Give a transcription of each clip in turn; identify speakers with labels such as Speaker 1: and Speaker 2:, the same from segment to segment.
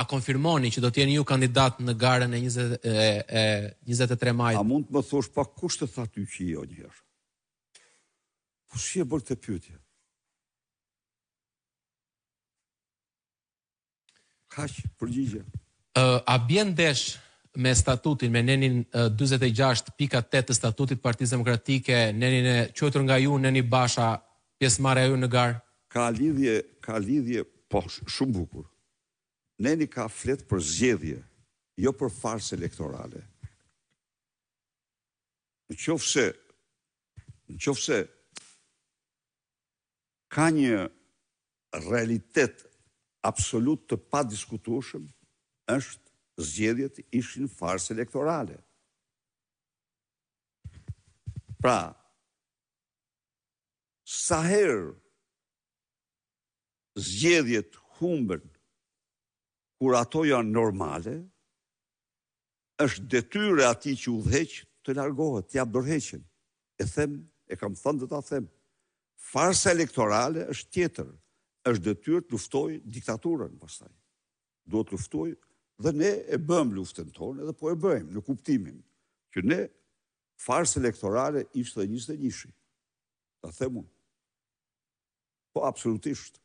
Speaker 1: a konfirmoni që do të jeni ju kandidat në garën e 23 majit?
Speaker 2: A mund të më thosh pa kush të tha ty që jo njëherë? Po si e bërë të pyetje? Kaq, përgjigje.
Speaker 1: A bjen ndesh me statutin, me nenin 46.8 të statutit Partisë Demokratike, nenin e quajtur nga ju, Neni Basha, pjesëmarrja ju në garë?
Speaker 2: Ka lidhje, po, shumë bukur. Neni ka flet për zgjedhje, jo për farsë elektorale. Në qoftë se ka një realitet absolut të padiskutueshëm, është zgjedhjet ishin farsë elektorale. Pra, sa herë zgjedhjet humben kur ato janë normale, është detyrë atij që udhëheq të largohet, t'ia dorëheqen. E them, e kam thënë do ta them. Farsa elektorale është tjetër, është detyrë të luftoj diktaturën pastaj. Duhet luftoj dhe ne e bëm luftën tonë edhe po e bëjmë në kuptimin që ne farsa elektorale ishte 21-shi. Ta them unë. Po absolutisht.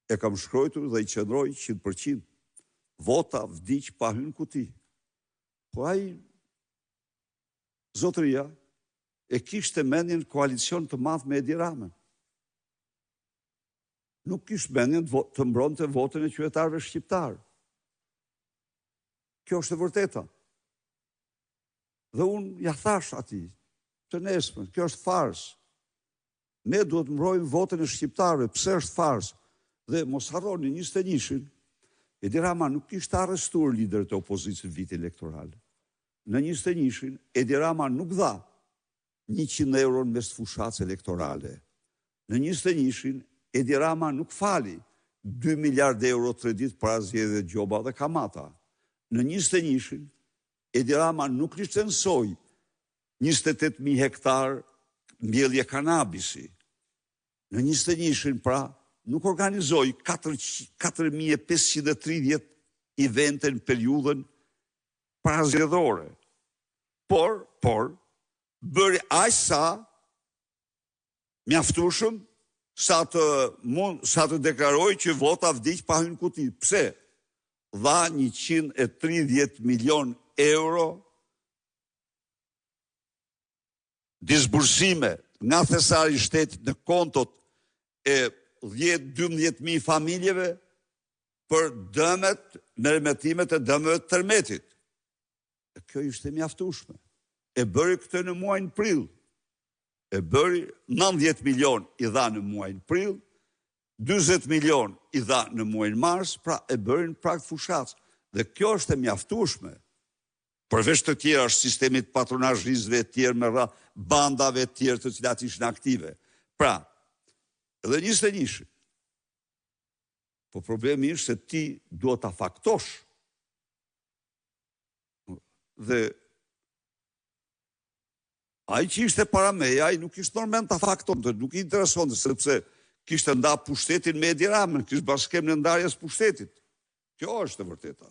Speaker 2: E kam shkruar dhe i qëndroj 100%. Vota vdiq pa hyrë në kuti. Po ai zotëria e kishte mendjen koalicion të madh me Edi Ramën. Nuk kishte mendjen të mbronte votën e qytetarëve shqiptar. Kjo është e vërteta. Dhe unë ja thash atij, të nesërmen, kjo është farsë. Ne duhet mbrojmë votën e shqiptarëve, pse është farsë? Dhe mos harroni 21-shin, Edi Rama nuk kishte arrestuar liderët e opozicës në vit elektoral. Në 21-shin, Edi Rama nuk dha 100 euro në mes fushatës elektorale. Në 21-shin, Edi Rama nuk fali 2 miliard euro të kredit para zgjedhjeve Gjoba dhe Kamata. Në 21-shin, Edi Rama nuk licensoi 28.000 hektar mbjellje kanabisi. Në 21-shin, pra, nuk organizoi 4.530 evente në periudhën parazgjedhore. Por, bëri aq sa mjaftueshëm sa të deklaroj që vota vdiq pa hyrë në kuti. Pse? Dha 130 milion euro disbursime nga thesari i shtetit në kontot e 10-12.000 familjeve për dëmet, në remetimet e dëmeve të tërmetit. Kjo ishte mjaftueshme. E bëri këtë në muajin prill. E bëri 90 milion i dha në muajin prill, 40 milion i dha në muajin mars, pra e bëri në prag fushatës. Dhe kjo është e mjaftueshme. Përveç të tjera është sistemi të patronazhistëve të tjerë me bandave të tjerë të cilat ishin aktive. Pra, edhe 21-shi. Po problemi është se ti duhet ta faktosh. Dhe ai që ishte para meje, ai nuk ishte normal ta faktonte, nuk I interesonte sepse kishte nda pushtetin me Edi Ramën, kishte bashkëm në ndarjes pushtetit. Kjo është e vërteta.